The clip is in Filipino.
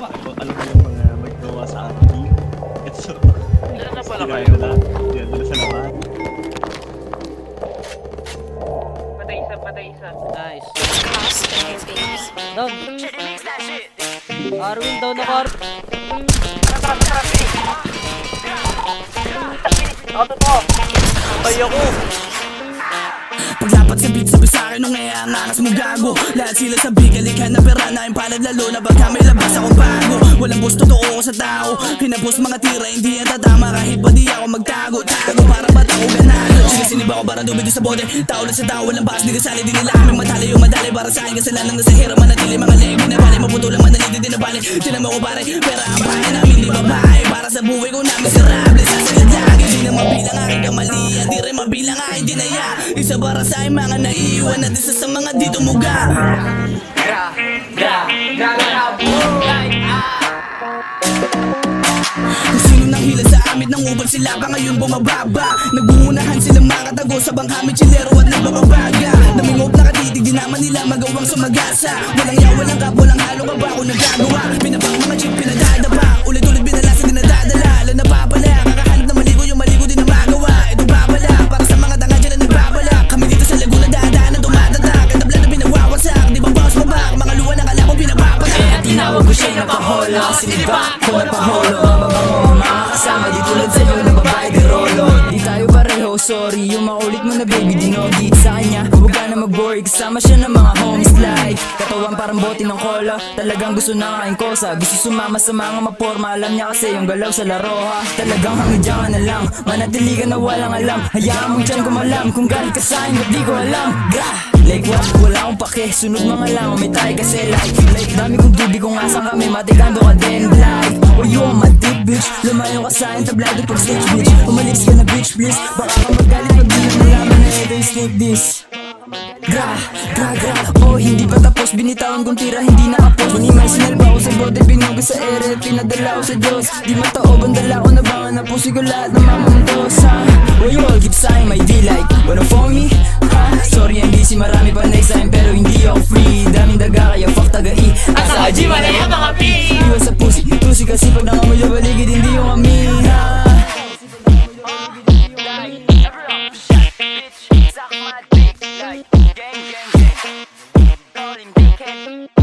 tama. Alam mo yung mga maggawa sa akin. Ito. Diyan na pala Sira kayo. na. Yan, doon sa naman. Patay isa, patay isa. Nice. Down. Arwin down ako. Ay ako. Paglapat sa beat, sabi sa'kin nung angas mo gago. Lahat sila sabi, kalikhan na pera na yung palad. Lalo na baka may labas akong bago. Walang boss, totoo ko sa tao. Kinapos mga tira, hindi yan tatama. Kahit ba di ako magtago. Tago para ba't ako ganado. Sinisinib ako para dumidi sa bote. Tao lang sa tao, walang bakas, di kasali. Di nila aming matali yung madali. Para sa'kin kasalanan na sa hira. Manatili mga lego na bali. Maputulang manalidi din na bali. Tinan mo ko pare, pera ang bahay namin di babae. Para sa buhay ko na miserable. Sasagad lagi, di na mabilang aking kamalian. Di rin mabilang aking dinaya. Isa para sa aking mga naiiwan at isa sa mga di tumuga. Kung sino nang hila sa amit ng ubal, sila pa ngayon bumababa. Nagbungunahan silang makatago sa bangkamit, chilero at nagbababaga. Namingop na katitig, di naman nila magawang sumagasa. Walang yaw, walang kap, walang halo ka ba ako nagagawa. Pinabang mga jeep, pinadadaba. Ulit-ulit binalasin, di nadadala. Alam na papala, kakahanap na maligo, yung maligo din na magawa. Ito babala, para sa mga tanga dyan na nagbabala. Kami dito sa Laguna dadaan na tumatatak. Ang tabla na pinawawasak, di ba boss babak. Mga luwa ng alam ko pinapapatak. Kaya tinawag ko siya'y napaholo. Kasi di ba ko napaholo. Mga kasama di tulad sa'yo na babae di rolo. Di tayo pareho, sorry. Yung makulit mo na baby, dinogit sa kanya. Huwag ka na mag-worry, kasama siya ng mga homies like katawan parang bote ng cola. Talagang gusto na kain kosa. Gusto sumama sa mga maporma. Alam niya kasi yung galaw sa laro ha. Talagang hangidyan ka na lang. Manatili ka na walang alam. Hayaan mong dyan kumalam. Kung galit ka sa'kin, ba't di ko alam. Grah! Like what? Wala akong pake. Sunod mga lang, may tayo kasi like dami kong tubi kung asan kami. Matikando ka din like or you on my dick bitch. Lumayo ka sa'kin, tablado pag stage bitch. Umalis ka na bitch please. Baka ka magalit pag di na malaman na ito yung snake this. Gra, oh hindi pa tapos. Binitawan kong tira, hindi nakapos. Manimay sinalba ko sa bote, binuga sa ere. Pinadala ko sa Diyos. Di matao, bandala ko na banga na pusi ko lahat ng mga mundos ha. Oh you all keep saying my D like wanna for me? Ha? Sorry I'm busy, marami pa na-exam pero hindi ako free. Daming daga kaya fuck taga-i. Asa Haji, wala yung mga P. Iwas sa pusi, tusi kasi pag nangamoy na baligid hindi yung kami ha. Suck my dick like gang, gang, gang. Call him dickhead.